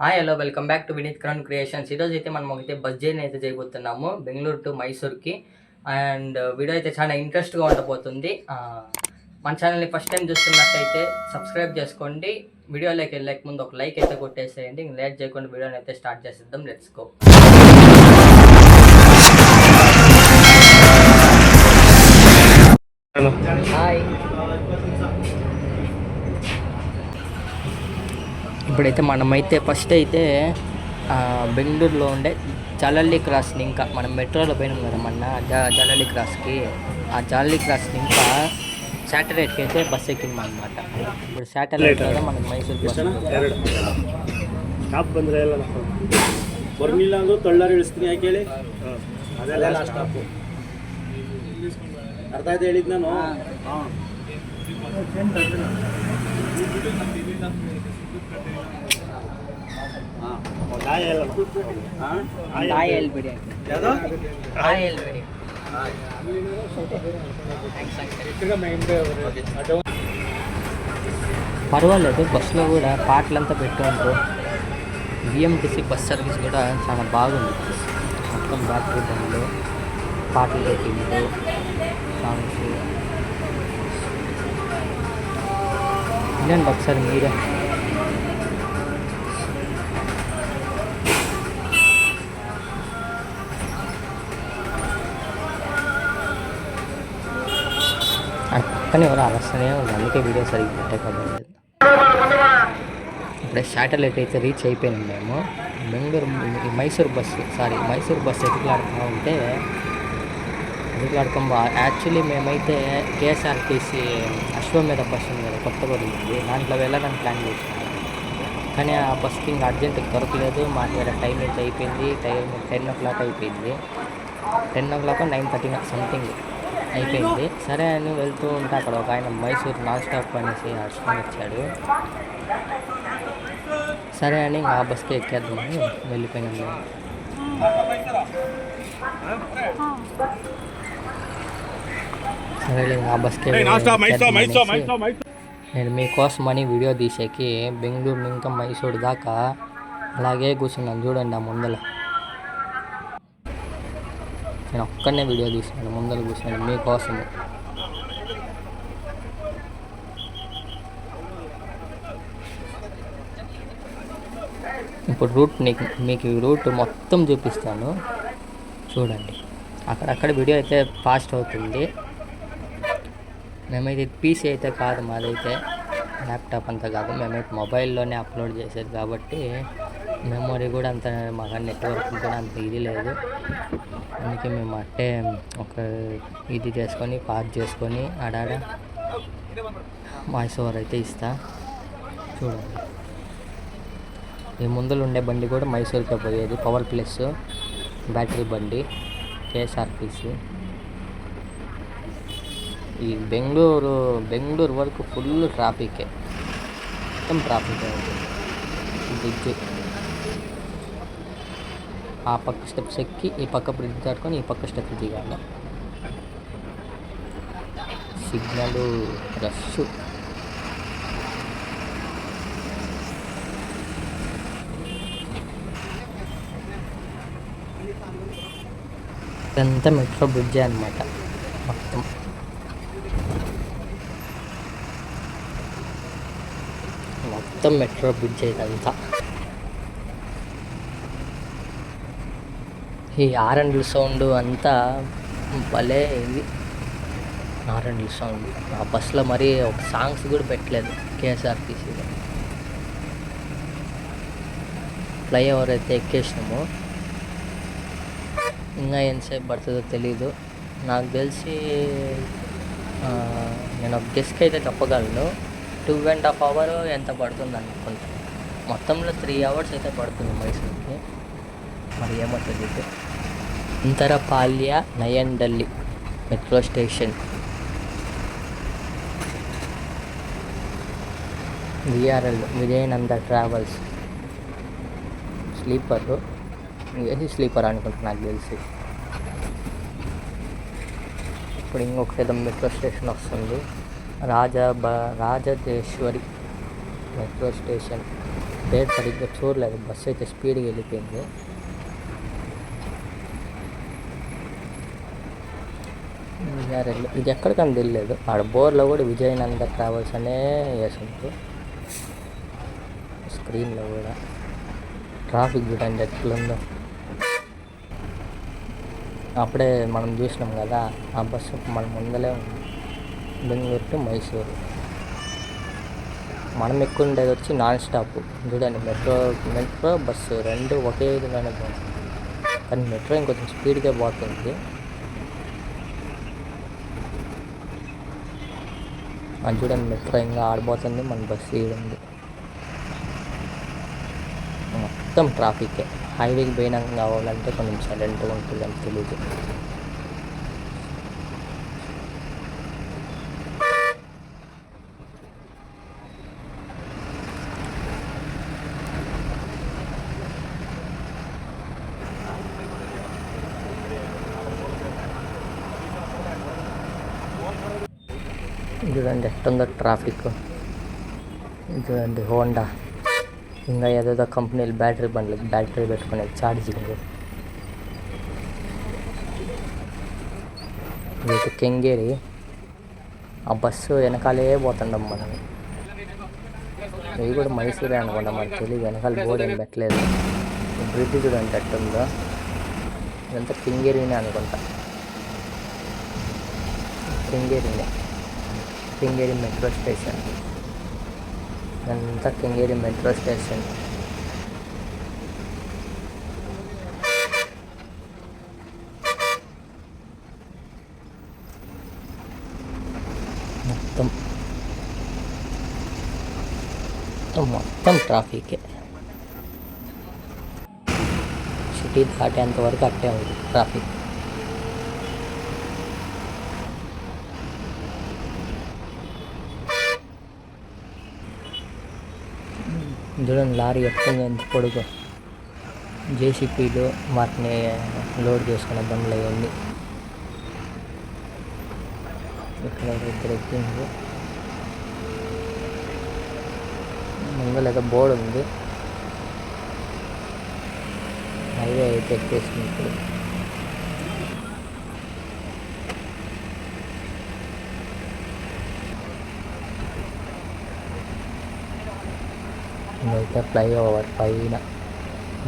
Hello welcome back to Vineeth crown creations. ఈరోజు అయితే మనం అయితే బస్ జర్నీ అయితే చేయబోతున్నాము బెంగళూరు టు మైసూర్కి. అండ్ వీడియో అయితే చాలా ఇంట్రెస్ట్గా ఉండబోతుంది. మన ఛానల్ని ఫస్ట్ టైం చూస్తున్నట్టయితే సబ్స్క్రైబ్ చేసుకోండి. వీడియోలోకి వెళ్ళక ముందు ఒక లైక్ అయితే కొట్టేసేయండి. లేట్ చేయకుండా వీడియోని అయితే స్టార్ట్ చేసేద్దాం. Let's go. హాయ్, ఇప్పుడైతే మనమైతే ఫస్ట్ అయితే బెంగళూరులో ఉండే జలల్లి క్రాస్ని, ఇంకా మనం మెట్రోలో పోయినాం కదా మొన్న జలల్లి క్రాస్కి, ఆ జలల్లి క్రాస్ని ఇంకా శాటిలైట్కి అయితే బస్ ఎక్కింది అనమాట. ఇప్పుడు శాటిలైట్ కదా మనకి మైసూర్ ಬಸ್ ಸ್ಟಾಪ್ ಬಂದರೆ ಎಲ್ಲ ಬರ್ನಿಲ್ಲ ಅಂದರೂ ತೊಳ್ಳಾರಿ ಇಳಿಸ್ತೀನಿ ಯಾಕೆ ಹೇಳಿ, ಅದೆಲ್ಲ ಸ್ಟಾಪು. ಅರ್ಥ ಆಯ್ತು ಹೇಳಿದ್ದು ನಾನು. పర్వాలేదు, బస్సులో కూడా పాటలంతా పెట్టుకుంటారు. బిఎంటీసీ బస్ సర్వీస్ కూడా చాలా బాగుంది. మొత్తం బ్యాటరీ బండ్లు, పాటలు పెట్టిండు, సాంగ్స్. వినండి ఒకసారి మీరే. పక్కనే ఎవరు అరస్తూనే ఉంది, అందుకే వీడియో సరిగ్గా పెట్టకపోలేదు. ఇప్పుడే శాటిలైట్ అయితే రీచ్ అయిపోయినాం మేము. మైసూర్ బస్సు ఎదుగులాడుతూ ఉంటే యాక్చువల్లీ మేమైతే కేఎస్ఆర్టీసీ అశ్వమేధ బస్సు ఉంది కదా, కొత్తగా ఉంది, దాంట్లో వెళ్ళడానికి ప్లాన్ చేసినాము. కానీ ఆ బస్కి ఇంకా అర్జెంట్గా దొరకలేదు. మాకు వేరే టైం అయితే అయిపోయింది. టైం 10 o'clock అయిపోయింది. 10 o'clock 9:30 సంథింగ్ అయిపోయింది. సరే అని వెళ్తూ ఉంటే అక్కడ ఒక ఆయన మైసూర్ నాన్ స్టాప్ అనేసి అడుచుకొని వచ్చాడు. సరే అని ఆ బస్కి ఎక్కేద్దామని వెళ్ళిపోయినాం మేము. సరే ఆ బస్కి నేను మీకోసమని వీడియో తీసేకి బెంగళూరు ఇంకా మైసూరు దాకా అలాగే కూర్చున్నాను. చూడండి ఆ ముందల నేను ఒక్కడనే వీడియో తీసాను, ముందర కూర్చున్నాను మీకోసము. ఇప్పుడు మీకు రూట్ మొత్తం చూపిస్తాను చూడండి. అక్కడక్కడ వీడియో అయితే ఫాస్ట్ అవుతుంది. మేమైతే పీసీ అయితే కాదు, మాదైతే ల్యాప్టాప్ అంతా కాదు, మేమైతే మొబైల్లోనే అప్లోడ్ చేసేది కాబట్టి మెమొరీ కూడా అంత, మాకు నెట్వర్క్ కూడా అంత ఇది లేదు. అందుకే మేము అట్టే ఒక ఇది చేసుకొని పార్క్ చేసుకొని ఆడాడ వాయిస్ ఓవర్ అయితే ఇస్తా. చూడండి, ఈ ముందులో ఉండే బండి కూడా మైసూర్కే పోయేది, పవర్ ప్లస్ బ్యాటరీ బండి, కేఎస్ఆర్టీసీ. ఈ బెంగళూరు వరకు ఫుల్ ట్రాఫికే, మొత్తం ట్రాఫిక్ ఉంటుంది. బ్రిడ్జ్ ఆ పక్క స్టెప్స్ ఎక్కి ఈ పక్క బ్రిడ్జ్ దాటుకొని ఈ పక్క స్టెప్ దిగాలి. Signal rush. ఇదంతా మెట్రో బ్రిడ్జే అనమాట. మొత్తం మెట్రో బ్రిడ్జ్ ఇదంతా. ఈ ఆరెంజ్ సౌండ్ అంతా భలే ఇది, ఆరెంజ్ సౌండ్. ఆ బస్సులో మరి ఒక సాంగ్స్ కూడా పెట్టలేదు కేఎస్ఆర్టీసీలో. ఫ్లైఓవర్ అయితే ఎక్కేసినాము. ఇంకా ఎంతసేపు పడుతుందో తెలీదు. నాకు తెలిసి నేను ఒక గెస్ట్కి అయితే చెప్పగలను, 2.5 hours ఎంత పడుతుంది అనుకుంటా. మొత్తంలో 3 hours అయితే పడుతుంది మైసూర్కి, మరి ఏమో తెలియదు. Antarapalya Nayandahalli metro station. VRL Vijayananda travels sleeper అనుకుంటా నాకు తెలిసి. ఇప్పుడు ఇంకొక మెట్రో స్టేషన్ వస్తుంది, రాజదేశ్వరి మెట్రో స్టేషన్. పేరు సరిగ్గా చూడలేదు, బస్సు అయితే స్పీడ్గా వెళ్ళిపోయింది. ఇది ఎక్కడికని తెలియలేదు, ఆడ బోర్లో కూడా విజయనంద ట్రావెల్స్ అనే వేసింది స్క్రీన్లో కూడా. ట్రాఫిక్ చూడండి ఎట్లుందో. అప్పుడే మనం చూసినాం కదా, ఆ బస్సు మన ముందలే ఉంది, బెంగళూరు టు మైసూరు. మనం ఎక్కువ ఉండేది వచ్చి నాన్ స్టాప్ చూడండి. మెట్రో బస్సు రెండు ఒకే విధంగానే పోతుంది, కానీ మెట్రో ఇంకొంచెం స్పీడ్గా పోతుంది. అది చూడండి, మెట్రో ఇంకా ఆడిపోతుంది, మన బస్సు ఈడుంది. మొత్తం ట్రాఫికే. హైవేకి పోయినాక కావాలంటే కొంచెం సైలెంట్గా ఉంటుంది అని తెలియదు. చూడండి ఎట్టుందో ట్రాఫిక్. చూడండి హోండా, ఇంకా ఏదేదో కంపెనీలు బ్యాటరీ బండ్లకి బ్యాటరీ పెట్టుకునే ఛార్జింగ్. ఇది కెంగేరి. ఆ బస్సు వెనకాలే పోతుండం మనం. ఇవి కూడా మైసూరే అనుకుంటాం, మనకు తెలియదు, వెనకాల బోర్డు ఏం పెట్టలేదు. బ్రిడ్జ్ చూడండి ఎట్టుందో. ఇదంతా కెంగేరినే అనుకుంటా, కెంగేరి మెట్రో స్టేషన్. ఇదంతా కెంగేరి మెట్రో స్టేషన్. మొత్తం ట్రాఫికే. సిటీ దాటేంత వరకు అట్టే ఉంది ట్రాఫిక్. చూడండి లారీ ఎప్పుడు ఎంత పొడుగు. జేసీపీలు వాటిని లోడ్ చేసుకునే బండ్లు అవన్నీ. ఇక్కడ ఇద్దరు ఎక్కింది. ముందు లేదా బోర్డు ఉంది. హైవే అయితే ఎక్కేసింది ఇప్పుడు. ఇదైతే ఫ్లైఓవర్ పైన,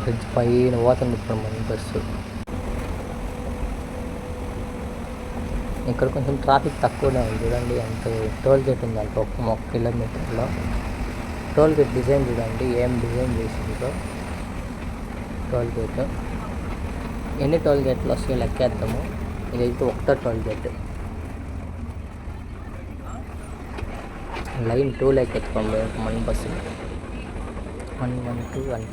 బ్రిడ్జ్ పైన పోతుంది ఇప్పుడు మన బస్సు. ఇక్కడ కొంచెం ట్రాఫిక్ తక్కువనే ఉంది చూడండి. అంత టోల్ గేట్ ఉంది అంటే ఒక కిలోమీటర్లో. టోల్ గేట్ డిజైన్ చూడండి, ఏం డిజైన్ చేసిందో టోల్ గేట్. ఎన్ని టోల్ గేట్లు వస్తాయో లెక్కేద్దాము. ఇదైతే ఒకటో టోల్ గేట్. లైన్ 2లోకి ఎత్తుకోండి మన బస్సు. 112 అంట.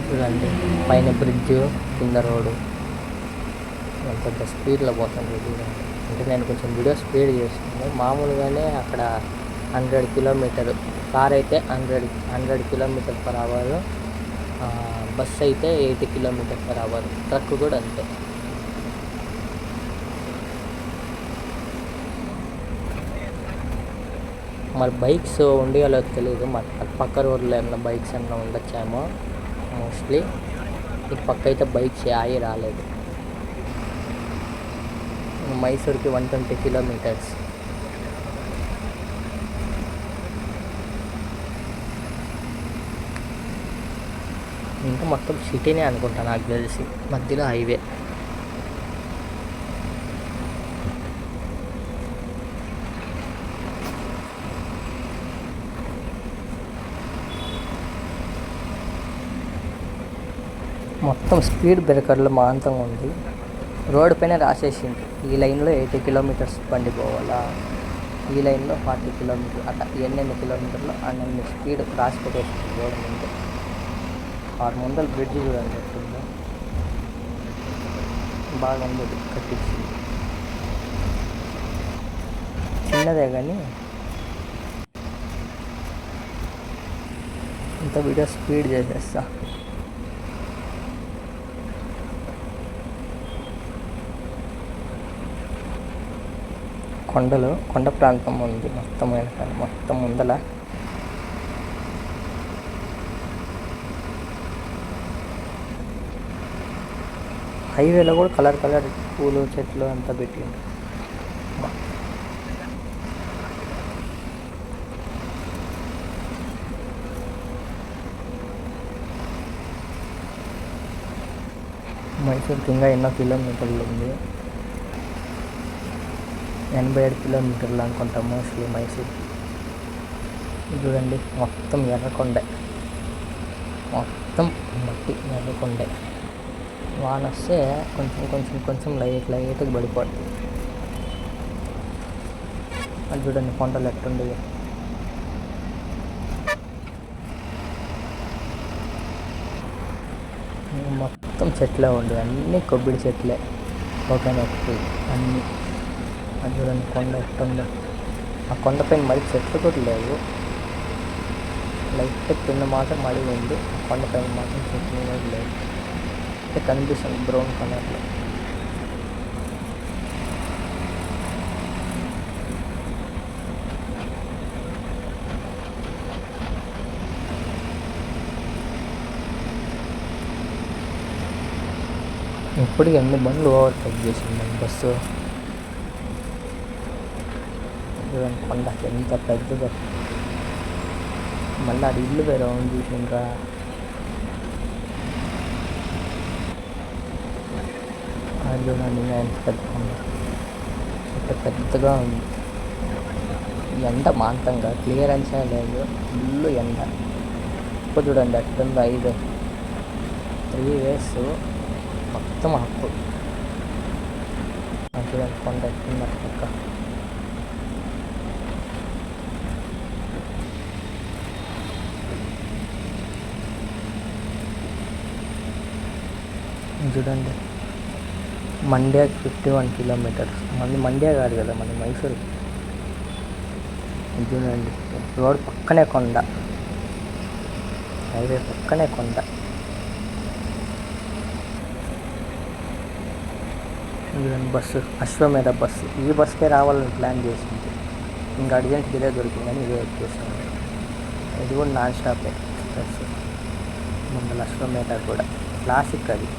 చూడండి పైన బ్రిడ్జ్, కింద రోడ్డు. ఎంత స్పీడ్లో పోతుంది చూడండి. అంటే నేను కొంచెం వీడియో స్పీడ్ చేస్తున్నాను. మామూలుగానే అక్కడ 100 కిలోమీటర్, కార్ అయితే 100 కిలోమీటర్ పర్ అవర్, బస్ అయితే 80 కిలోమీటర్ పర్ అవర్, ట్రక్ కూడా అంతే. మరి బైక్స్ ఉండేలో తెలియదు, మరి పక్క రోడ్లో ఏమన్నా బైక్స్ ఏమన్నా ఉండొచ్చేమో మోస్ట్లీ. ఇటు పక్క అయితే బైక్స్ ఆగి రాలేదు. మైసూర్కి 120 కిలోమీటర్స్. ఇంకా మొత్తం సిటీనే అనుకుంటా నాకు తెలిసి, మధ్యలో హైవే. మొత్తం స్పీడ్ బ్రేకర్లు మాంతంగా ఉంది. రోడ్డు పైన రాసేసింది ఈ లైన్లో 80 కిలోమీటర్స్ బండి పోవాలా, ఈ లైన్లో 40 కిలోమీటర్లు, అట్లా ఎన్నెన్ని కిలోమీటర్లు అన్ని స్పీడ్ రాసి పెట్టేసింది రోడ్డు ముందు. 6 ముందల బ్రిడ్జ్ చూడండి ఎట్లుందో, బాగా ఉంది కట్టించింది. చిన్నదే కానీ ఇంత వీడియో స్పీడ్ చేసేస్తా. కొండలు, కొండ ప్రాంతం ఉంది మొత్తం వెనకాల, మొత్తం ముందల. హైవేలో కూడా కలర్ కలర్ పూలు చెట్లు అంతా పెట్టిండు. మైసూర్కి ఇంకా ఎన్నో కిలోమీటర్లు ఉంది, 87 కిలోమీటర్లు అనుకుంటా మోస్ట్లీ మైసూర్. చూడండి మొత్తం ఎర్రకొండ, మొత్తం మట్టి ఎర్రకొండే. వాన వస్తే కొంచెం కొంచెం కొంచెం లైట్గా పడిపోతుంది. అది చూడండి కొండలు ఎట్టుండే, మొత్తం చెట్లే ఉండే, అన్నీ కొబ్బరి చెట్లే, కోకోనట్ ట్రీ అన్నీ. అది చూడండి కొండ ఎట్టుందో. ఆ కొండపైన మరి చెట్లు కూడా లేవు, లైట్ కింద మాత్రం మడి ఉంది. ఆ కొండపైన మాత్రం చెట్లు కూడా లేవు, కనిపిస్తుంది బ్రౌన్ కలర్లో. ఇప్పటికి ఎన్ని బండ్లు ఓవర్టేక్ చేసింది బస్సు. కొండ ఎంత పెద్దదో, మళ్ళీ అది ఇల్లు వేరే ఉంది చూసిండ్రా. అది చూడండి ఎంత పెద్ద కొండ, ఎంత పెద్దగా ఉంది. ఎండ మాంతంగా క్లియరెన్సే లేదు, ఇల్లు ఎండ. ఇప్పుడు చూడండి అట్టుంది 3 ways మొత్తం అప్పు. చూడండి కొండ ఎట్టుంది అటు పక్క. చూడండి మండ్యాకి 51 కిలోమీటర్స్. మండ్యా కాదు కదా, మన మైసూరు. చూడండి రోడ్ పక్కనే కొండ, హైవే పక్కనే కొండ. చూడండి బస్సు, అశ్వమేధ బస్సు. ఈ బస్సుకే రావాలని ప్లాన్ చేసింది, ఇంకా అర్జెంట్కి ఇదే దొరికిందని ఇదే వచ్చేసింది. ఇది కూడా నాన్ స్టాప్ ఎక్స్ప్రెస్. ముందర అశ్వమేధ కూడా క్లాసిక్ అది.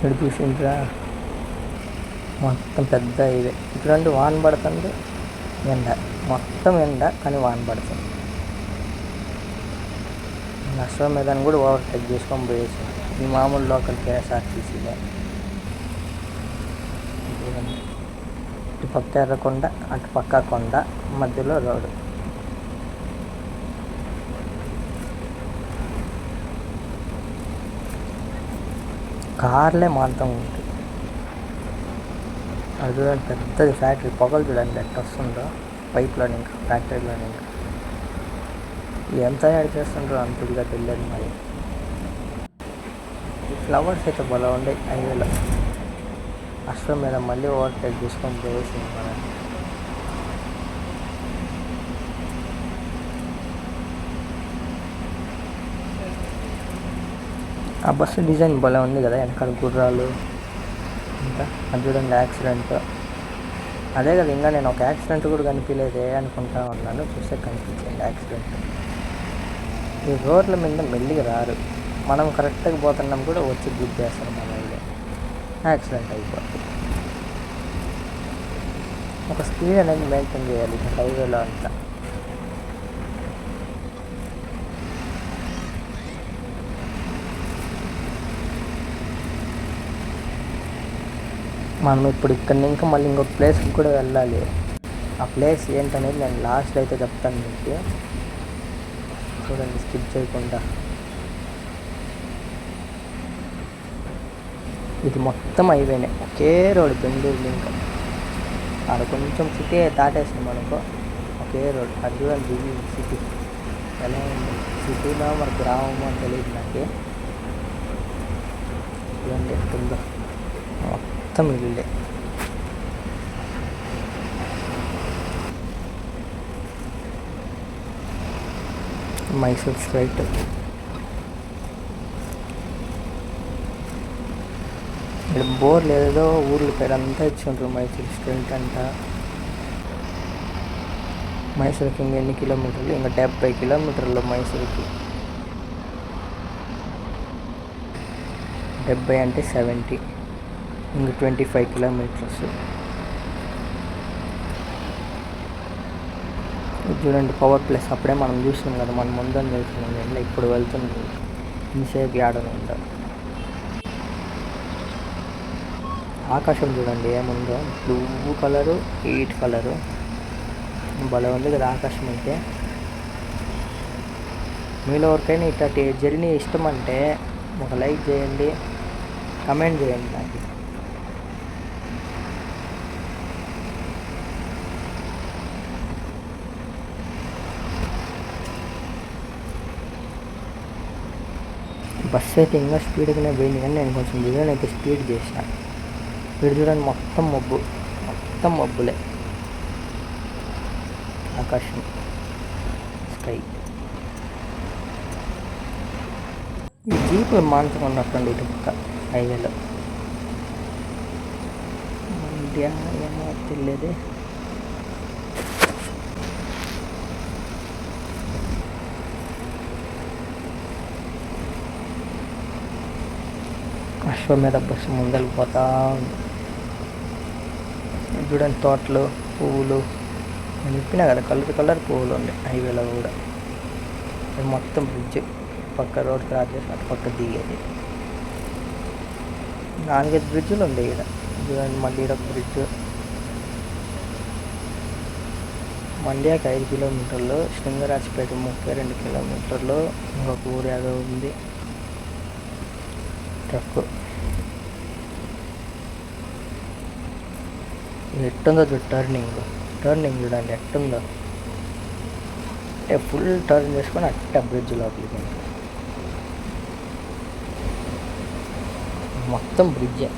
ఇక్కడ చూసిండ్రా మొత్తం పెద్ద ఇవే. ఇటువంటి వాన పడుతుంది, ఎండ, మొత్తం ఎండ కానీ వాన పడుతుంది. అశ్వమేధాన్ని కూడా ఓవర్టేక్ చేసుకొని పోయేసి ఈ మామూలు లోకల్ KSRTCలో. ఇటు పక్క ఎర్రకొండ, అటు పక్క కొండ, మధ్యలో రోడ్డు. కార్లే మాంతం ఉంటుంది. అది చూడండి పెద్దది ఫ్యాక్టరీ, పొగలు చూడండి ఎట్ట వస్తుందో పైప్లో, ఇంకా ఫ్యాక్టరీలో. ఇంకా ఎంత యాడ్ చేస్తుండ్రో అంత ఇదిగా తెలియదు మరి. ఈ ఫ్లవర్స్ అయితే బాగా ఉండే హైవేలో. అశ్వమేధ మళ్ళీ ఓవర్టేక్ చేసుకొని పోయేసింది మనం. ఆ బస్సు డిజైన్ భలే ఉంది కదా, వెనకాల గుర్రాలు ఇంకా. అది చూడండి యాక్సిడెంట్. అదే కదా, ఇంకా నేను ఒక యాక్సిడెంట్ కూడా కనిపించలేదే అనుకుంటా ఉన్నాను, చూస్తే కనిపించింది యాక్సిడెంట్. ఈ రోడ్ల మీద మెల్లిగా రారు, మనం కరెక్ట్గా పోతున్నాం కూడా వచ్చి గుద్దేస్తారు మన ఇల్లు, యాక్సిడెంట్ అయిపోతుంది. ఒక స్పీడ్ అనేది మెయింటైన్ చేయాలి హైవేలో అంతా. మనం ఇప్పుడు ఇక్కడ ఇంకా మళ్ళీ ఇంకొక ప్లేస్కి కూడా వెళ్ళాలి. ఆ ప్లేస్ ఏంటనేది నేను లాస్ట్లో అయితే చెప్తాను మీకు. చూడండి స్కిప్ చేయకుండా. ఇది మొత్తం హైవేనే, ఒకే రోడ్, బెంగళూరు లింక్. ఆడ కొంచెం సిటీ దాటేసింది మనకు, ఒకే రోడ్. అది చూడండి సిటీ ఎలా ఉంది, సిటీలో మరి గ్రామం అని తెలియదు నాకు. చూడండి ఎట్టుందో, మొత్తం ఇల్లే. మైసూర్ స్ట్రైట్. ఇక్కడ బోర్ లేదో ఊర్ల పేరు అంతా ఇచ్చి ఉంటారు. మైసూర్ స్ట్రైట్ అంట. మైసూర్కి ఇంక ఎన్ని కిలోమీటర్లు? ఇంకా 70 కిలోమీటర్లు మైసూర్కి. 70 అంటే 70, ఇంక 25 కిలోమీటర్స్. చూడండి పవర్ ప్లస్. అప్పుడే మనం చూసినాం కదా, మనం ముందని చూసినాం కదా, ఇప్పుడు వెళ్తుంది. ఇంతసేపు ఆడని ఉంటాం. ఆకాశం చూడండి ఏముందో, బ్లూ కలరు, హీట్ కలరు, భలే ఉంది కదా ఆకాశం అయితే. మీలో ఎవరికైనా ఇట్లాంటి జర్నీ ఇష్టం అంటే ఒక లైక్ చేయండి, కమెంట్ చేయండి నాకు. బస్సు అయితే ఇంకా స్పీడ్గానే పోయింది, కానీ నేను కొంచెం వీడియోని అయితే స్పీడ్ చేసిన. స్పీడ్ చూడండి, మొత్తం మబ్బులే. ఆకాశం, స్కై. ఈ జీపులు మాంసం ఉన్నట్టుండి ఇటు పక్క హైవేలో. ఇండియా ఏమో తెలియదే. అశ్వమేధ బస్సు ముందరికి పోతా ఉంది. చూడండి తోటలు, పువ్వులు. నేను చెప్పినా కదా కలర్ పువ్వులు ఉన్నాయి హైవేలో కూడా. ఇది మొత్తం బ్రిడ్జ్, పక్క రోడ్ క్రాస్ చేసి అటు పక్క దిగేది. 4-5 బ్రిడ్జులు ఉన్నాయి ఇక్కడ. చూడండి మళ్ళీ ఇక్కడ ఒక బ్రిడ్జ్. మండ్యాకి 5 కిలోమీటర్లు, శృంగరాజపేట 32 కిలోమీటర్లు. ఇంకొక ఊరు ఏదో ఉంది. ట్రక్ ఎట్టుందో టర్నింగ్ చూడండి ఎట్టుందో. అంటే ఫుల్ టర్న్ చేసుకొని అట్ట బ్రిడ్జ్ లోపలికి. మొత్తం బ్రిడ్జే.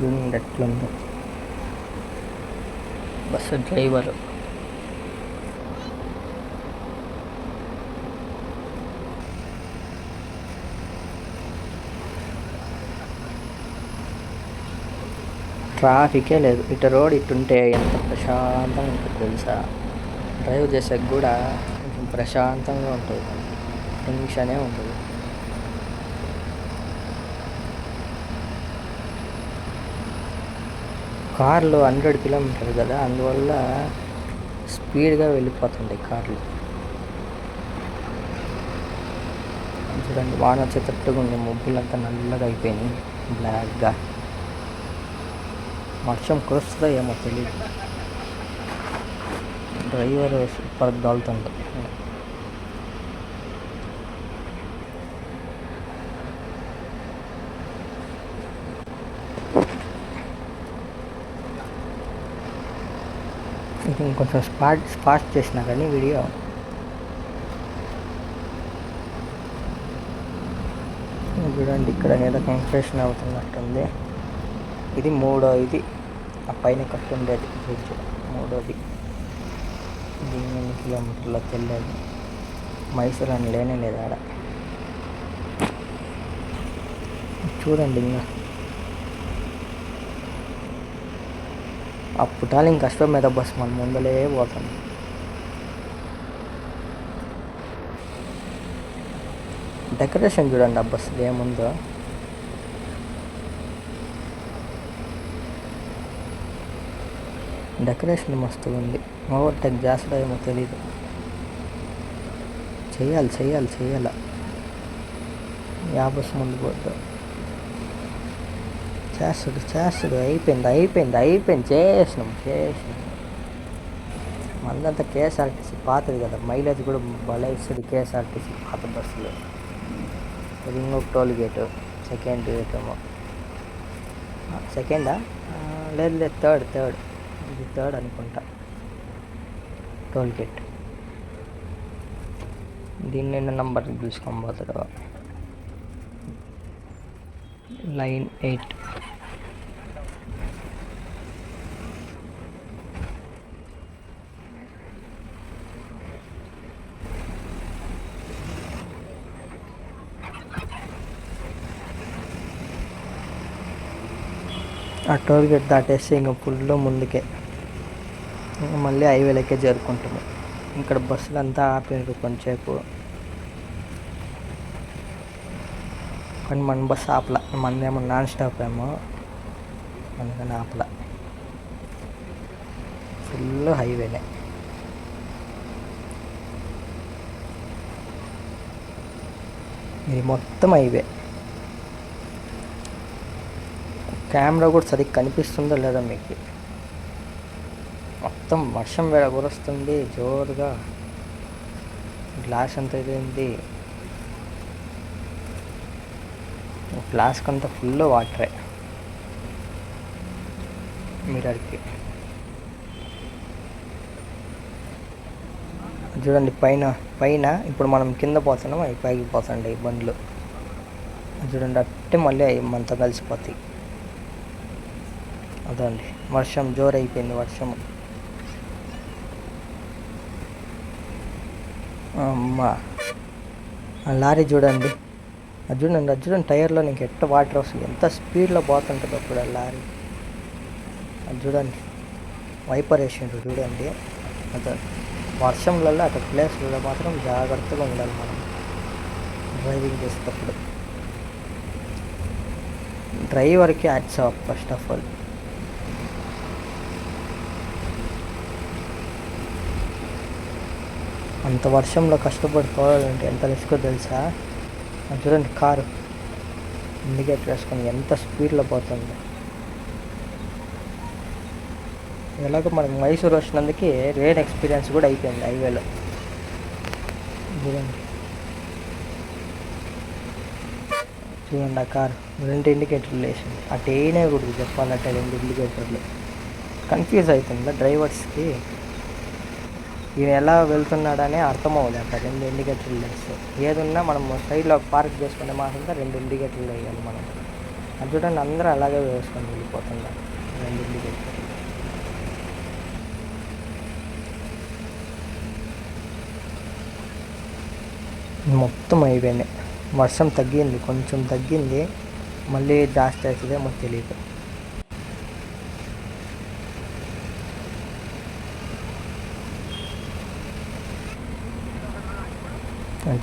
చూడండి ఎట్లుందో. బస్సు డ్రైవరు ట్రాఫికే లేదు. ఇటు రోడ్ ఇటుంటే ఎంత ప్రశాంతంగా ఉంటుంది తెలుసా. డ్రైవ్ చేసాక కూడా కొంచెం ప్రశాంతంగా ఉంటుంది, టెన్షనే ఉంటుంది. కార్లు 100 కిలోమీటర్లు కదా, అందువల్ల స్పీడ్గా వెళ్ళిపోతుంటాయి కార్లు. చూడండి వాన వచ్చేటట్టుగా ఉంది, మబ్బులంతా నల్లగా అయిపోయినాయి, బ్లాక్గా. వర్షం కురుస్తుందో ఏమో తెలియదు. డ్రైవర్ సూపర్ దోలుతుంది. ఇది ఇంకొంచెం ఫాస్ట్ చేసినా కానీ వీడియో. చూడండి ఇక్కడ ఏదో కన్స్ట్రక్షన్ అవుతున్నట్టుంది. ఇది మూడోది, ఆ పైన కట్టుండేది బ్రిడ్జ్ మూడోది. ఇది 8 కిలోమీటర్లో తెలియదు. మైసూర్ అని లేనే లేదు ఆడ. చూడండి ఇంకా అప్పుటాలు ఇంక అశ్వమేధ బస్సు మన ముందలే పోతుంది. డెకరేషన్ చూడండి ఆ బస్సు ఏముందో. డెకరేషన్ మస్తుగా ఉంది. ఓవర్టేక్ చేస్తాడో ఏమో తెలీదు. చెయ్యాల. యా బస్సు ముందు పోద్దు. చేస్తాడు. అయిపోయింది. చేసినాం. మందంతా కేఎస్ఆర్టీసీ పాతది కదా, మైలేజ్ కూడా భలే ఇస్తుంది కేఎస్ఆర్టీసీ పాత బస్సులు. ఇది ఇంకొక టోల్ గేటు, సెకండ్ గేట్ ఏమో. సెకండా? లేదు థర్డ్. ఇది థర్డ్ అనుకుంటా టోల్ గేట్. దీన్ని నంబర్ చూసుకొని పోతాడు. లైన్ 8. ఆ టోల్ గేట్ దాటేస్తే ఇంకా ఫుల్ ముందుకే మళ్ళీ హైవేలకే చేరుకుంటాము. ఇక్కడ బస్సులు అంతా ఆపారు కొంచెంసేపు, కానీ మన బస్సు ఆపల, మనదేమో నాన్ స్టాప్ ఏమో అందుకని ఆపల. ఫుల్ హైవేనే. ఇది మొత్తం హైవే. కెమెరా కూడా సరిగ్గా కనిపిస్తుందో లేదో మీకు. మొత్తం వర్షం వేళ కురుస్తుంది జోరుగా, గ్లాస్ అంతా ఇదేంటి, గ్లాస్కి అంతా ఫుల్ వాటరే మిర్రర్కి. చూడండి పైన పైన ఇప్పుడు మనం కింద పోతున్నాం, అవి పైకి పోతుండే ఈ బండ్లు. చూడండి అట్టే మళ్ళీ అవి మనతో కలిసిపోతాయి. అదండి వర్షం జోరైపోయింది. వర్షం అమ్మా, లారీ చూడండి, అది చూడండి టైర్లో నీకు ఎట్ట వాటర్ వస్తుంది, ఎంత స్పీడ్లో పోతుంటుంది అప్పుడు ఆ లారీ. అది చూడండి వైపర్ వేసిండ్రు చూడండి. అదే వర్షంలలో అక్కడ ప్లేస్లలో మాత్రం జాగ్రత్తగా ఉండాలి మనం డ్రైవింగ్ చేసేటప్పుడు. డ్రైవర్కి hats off first of all. అంత వర్షంలో కష్టపడి పోవాలంటే ఎంత రిస్కో తెలుసా. చూడండి కారు ఇండికేటర్ వేసుకొని ఎంత స్పీడ్లో పోతుంది. ఎలాగో మనకి మైసూర్ వచ్చినందుకు రేట్ ఎక్స్పీరియన్స్ కూడా అయిపోయింది హైవేలో. చూడండి ఆ కారు 2 ఇండికేటర్లు వేసింది. అటు వేయనే కూడదు చెప్పాలంటే 2 ఇండికేటర్లు. కన్ఫ్యూజ్ అవుతుందా డ్రైవర్స్కి, ఈయన ఎలా వెళ్తున్నాడనే అర్థం అవ్వదు అక్కడ 2 ఇండికేటర్లు వేస్తే. ఏదున్నా మనం సైడ్లో పార్క్ చేసుకునే మాత్రం 2 ఇండికేటర్లు వేయాలి మనం. అది చూడండి అందరూ అలాగే వేసుకొని వెళ్ళిపోతున్నారు 2 ఇండికేటర్లు. మొత్తం అయిపోయినాయి. వర్షం తగ్గింది, కొంచెం తగ్గింది, మళ్ళీ జాస్తి అవుతుందేమో తెలియదు.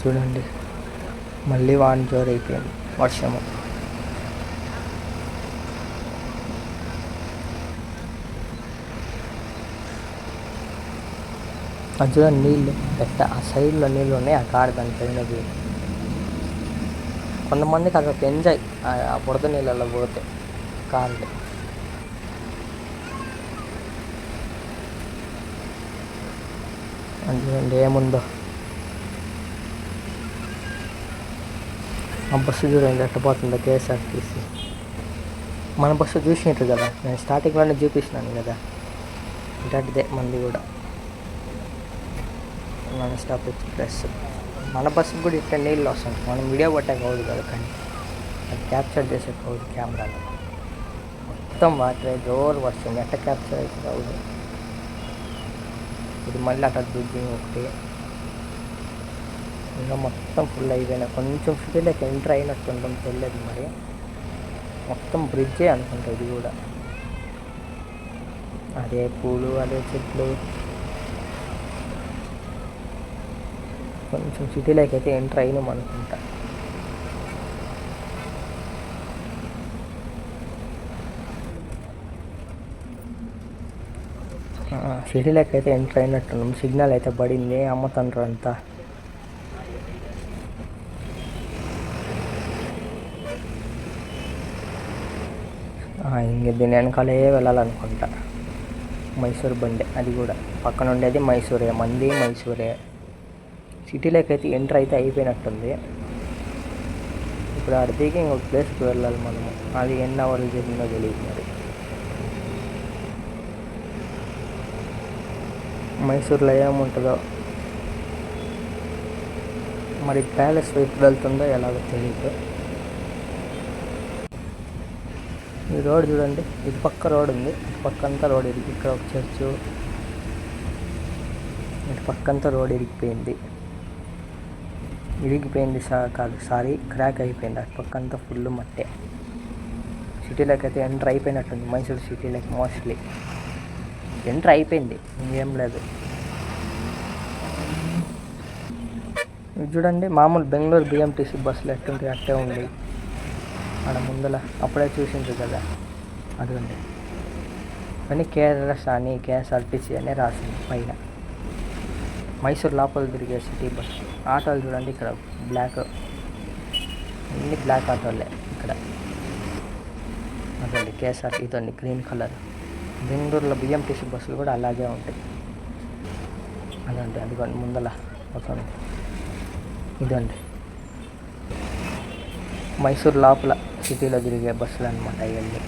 చూడండి మళ్ళీ వాన జోరు అయిపోయింది వర్షము. అది చూడండి నీళ్ళు ఎట్ట ఆ సైడ్లో నీళ్ళు ఉన్నాయి, ఆ కారు దాని పైన. కొంతమందికి అక్కడికి ఎంజాయ్ ఆ బురద నీళ్ళలో పోతే కార్లు. అది చూడండి ఏముందో. ఆ బస్సు చూడండి ఎట్ట పోతుందో కేఎస్ఆర్టీసీ. మన బస్సు చూసినట్టు కదా, నేను స్టార్టింగ్లోనే చూపించినాను కదా, ఇలాంటిదే మంది కూడా నాన్ స్టాప్ ఎక్స్ప్రెస్. మన బస్సుకు కూడా ఇట్లా నీళ్ళు వస్తుంటాయి. మనం వీడియో పట్టాక అవుతుంది కదా, కానీ అది క్యాప్చర్ చేసే అవుతుంది కెమెరాలో. మొత్తం వాటర్ జోరు వర్షం ఎట్ట క్యాప్చర్ అవుతుంది అవుతుంది. ఇది మళ్ళీ అక్కడ బ్రిడ్జింగ్ ఒకటి, ఇంకా మొత్తం ఫుల్ అయిపోయినా. కొంచెం సిటీలోకి ఎంటర్ అయినట్టు ఉండడం తెలియదు మరి, మొత్తం బ్రిడ్జే అనుకుంటా ఇది కూడా. అదే పూలు అదే చెట్లు. కొంచెం సిటీలోకి అయితే ఎంటర్ అయినాం అనుకుంటా. సిటీలోకి అయితే ఎంటర్ అయినట్టున్నాం. సిగ్నల్ అయితే పడింది, అమ్ముతుండ్రు అంతా. ఇంక దీని వెనకాలే వెళ్ళాలనుకుంటా. మైసూర్ బండి, అది కూడా పక్కన ఉండేది మైసూరే, మంది మైసూరే. సిటీలోకి అయితే ఎంటర్ అయితే అయిపోయినట్టుంది. ఇప్పుడు ఆడ దిగి ఇంకొక ప్లేస్కి వెళ్ళాలి మనము. అది ఎన్ని అవర్లు జరిగిందో తెలియదు మరి. మైసూర్లో ఏముంటుందో మరి, ప్యాలెస్ వైపు వెళ్తుందో ఎలాగో తెలియదు. ఈ రోడ్ చూడండి, ఇటు పక్క రోడ్ ఉంది, ఇటు పక్క అంతా రోడ్ ఇరిగి, ఇక్కడ ఒక చర్చు, ఇటు పక్క అంతా రోడ్ ఇరిగిపోయింది. కాదు సారీ, క్రాక్ అయిపోయింది. అటు పక్క అంతా ఫుల్ మట్టే. సిటీలోకి అయితే ఎంటర్ అయిపోయినట్టుంది, మైసూరు సిటీలోకి మోస్ట్లీ ఎంటర్ అయిపోయింది, ఇంకేం లేదు. ఇది చూడండి, మామూలు బెంగళూరు బిఎంటీసీ బస్సులు ఎట్టుంటాయి అట్టే ఉంది ఆడ ముందల, అప్పుడే చూసిండ్రు కదా, అదిగండి. కానీ కేఆర్ఎస్ అని కేఎస్ఆర్టీసీ అని రాసింది పైన. మైసూరు లోపల తిరిగే సిటీ బస్సు. ఆటోలు చూడండి, ఇక్కడ బ్లాక్, అన్ని బ్లాక్ ఆటోలే ఇక్కడ. అదండి కేఎస్ఆర్, ఇదండి గ్రీన్ కలర్. బెంగళూరులో బిఎంటీసీ బస్సులు కూడా అలాగే ఉంటాయి. అదండి అదిగోండి ముందల అవుతుంది. ఇదండి మైసూరు లోపల సిటీలో తిరిగే బస్సులు అనమాట ఇవన్నీ.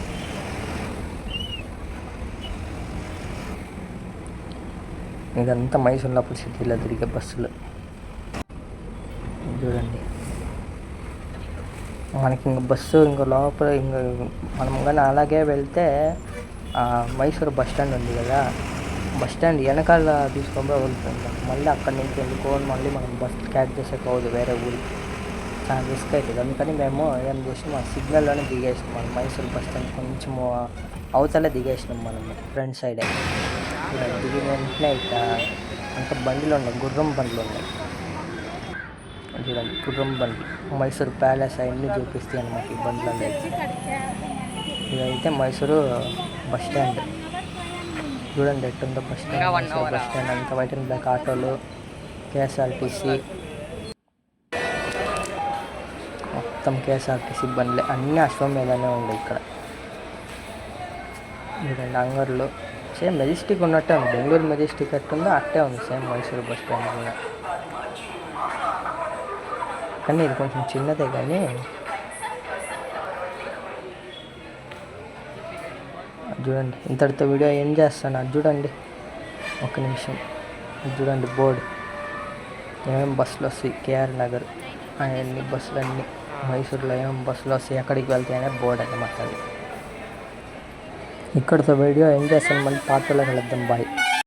ఇదంతా మైసూరు లోపల సిటీలో తిరిగే బస్సులు చూడండి. మనకి ఇంక బస్సు ఇంకో లోపల ఇంక మనం కానీ అలాగే వెళ్తే మైసూరు బస్ స్టాండ్ ఉంది కదా, బస్ స్టాండ్ వెనకాల తీసుకొని వెళ్తుంది. మళ్ళీ అక్కడి నుంచి వెళ్ళుకొని మళ్ళీ మనం బస్ క్యాచ్ చేసేకోవద్దు వేరే ఊరికి, చాలా రిస్క్ అవుతుంది. అందుకని మేము ఏం చేసినాం, ఆ సిగ్నల్లోనే దిగేసినాం. మనం మైసూరు బస్ స్టాండ్ కొంచెము అవతలే దిగేసినాం మనము, ఫ్రంట్ సైడే. ఇక్కడ దిగిన వెంటనే ఇక అంత బండ్లు ఉన్నాయి, గుర్రం బండ్లు ఉన్నాయి చూడండి, గుర్రం బండ్లు. మైసూరు ప్యాలెస్ అవన్నీ చూపిస్తాయి అన్నమాట ఈ బండ్లలో. ఇదైతే మైసూరు బస్ స్టాండ్ చూడండి ఎట్టుందో బస్ స్టాండ్. బస్ స్టాండ్ అంతా వైట్ అండ్ బ్లాక్ ఆటోలు, కేఎస్ఆర్టీసీ, మొత్తం కేఎస్ఆర్టీసీ బండ్లే అన్నీ అశ్వమేధనే ఉన్నాయి ఇక్కడ. చూడండి అంగర్లు సేమ్ మెజెస్టిక్ ఉన్నట్టే ఉంది, బెంగళూరు మెజెస్టిక్ ఎట్టుందో అట్టే ఉంది సేమ్ మైసూరు బస్ స్టాండ్ కూడా. కానీ ఇది కొంచెం చిన్నదే. కానీ చూడండి, ఇంతటితో వీడియో ఏం చేస్తాను అది చూడండి, ఒక నిమిషం. అది చూడండి బోర్డు, ఏమేమి బస్సులు వస్తాయి, కేఆర్ నగర్ అవన్నీ బస్సులన్నీ, మైసూరులో ఏమేమి బస్సులు వస్తాయి, ఎక్కడికి వెళ్తాయి అనే బోర్డు అన్నమాట అది. ఇక్కడితో వీడియో ఏం చేస్తాను, మళ్ళీ పాటలో కలుద్దాం, బాయ్.